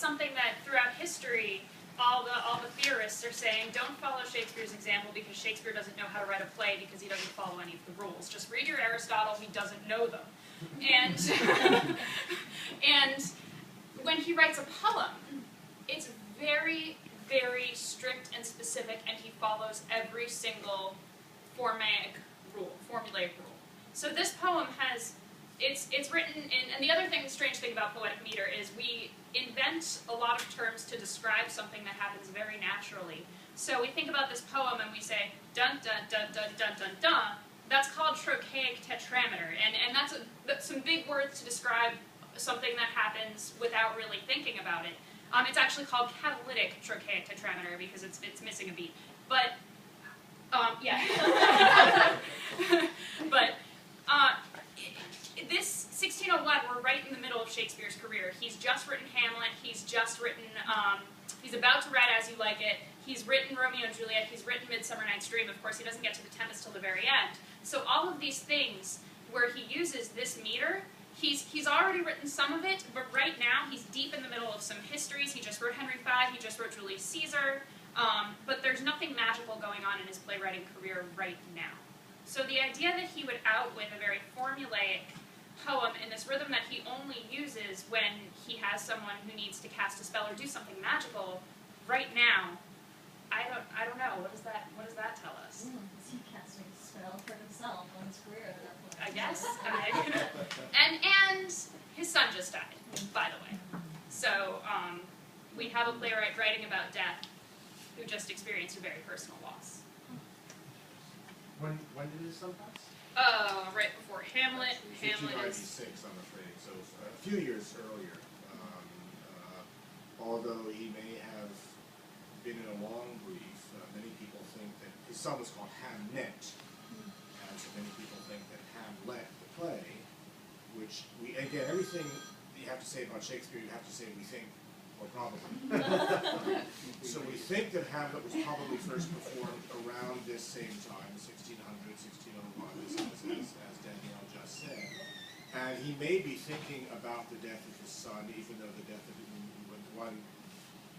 something that throughout history, all the theorists are saying, don't follow Shakespeare's example because Shakespeare doesn't know how to write a play because he doesn't follow any of the rules. Just read your Aristotle, he doesn't know them. And, and when he writes a poem, it's very, very strict and specific, and he follows every single formulaic rule. So this poem has, it's written in, and the other thing, the strange thing about poetic meter is we invent a lot of terms to describe something that happens very naturally. So we think about this poem and we say, dun dun dun dun dun dun dun. That's called trochaic tetrameter, and that's some big words to describe something that happens without really thinking about it. It's actually called catalytic trochaic tetrameter because it's missing a beat. But yeah. But this 1601, we're right in the middle of Shakespeare's career. He's just written Hamlet. He's just written. He's about to write As You Like It. He's written Romeo and Juliet. He's written Midsummer Night's Dream. Of course, he doesn't get to the Tempest till the very end. So all of these things where he uses this meter, he's already written some of it, but right now he's deep in the middle of some histories. He just wrote Henry V. He just wrote Julius Caesar. But there's nothing magical going on in his playwriting career right now. So the idea that he would outwit a very formulaic poem in this rhythm that he only uses when he has someone who needs to cast a spell or do something magical, right now, I don't know. What does that tell us? Is he casting a spell for himself on his career at that point? I guess. And his son just died, by the way. So we have a playwright writing about death who just experienced a very personal loss. When did his son pass? Right before Hamlet. Hamlet is 1596, I'm afraid. So a few years earlier. Although he may have been in a long grief, many people think that his son was called Hamnet, and so many people think that Hamlet, the play, which again, everything you have to say about Shakespeare, you have to say we think, or probably. So we think that Hamlet was probably first performed around this same time, 1600, 1601, as Danielle just said. And he may be thinking about the death of his son, even though the death of one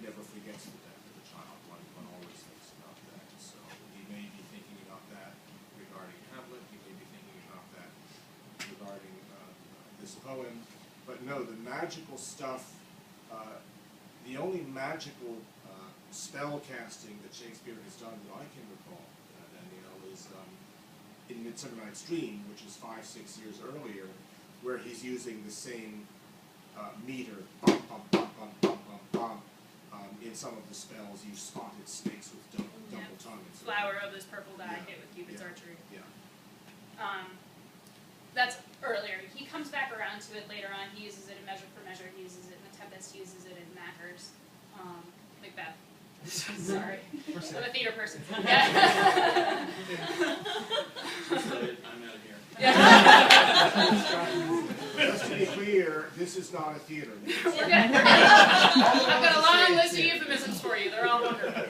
never forgets the death of a child. One always thinks about that. So he may be thinking about that regarding Hamlet. He may be thinking about that regarding this poem. But no, the magical stuff, the only magical spell casting that Shakespeare has done that I can recall, Danielle, is in Midsummer Night's Dream, which is 5-6 years earlier, where he's using the same meter, bum, bum, bum, bum, bum, bum, bum. In some of the spells, you spotted snakes with double tongue. Flower of this purple dye hit with Cupid's archery. Yeah. That's earlier. He comes back around to it later on. He uses it in Measure for Measure. He uses it in The Tempest. He uses it in Mackers. Macbeth. Sorry. I'm a theater person. Yeah. I'm out of here. Yeah. Just to be clear, this is not a theater. We're good. I've got a long list of euphemisms for you. They're all wonderful.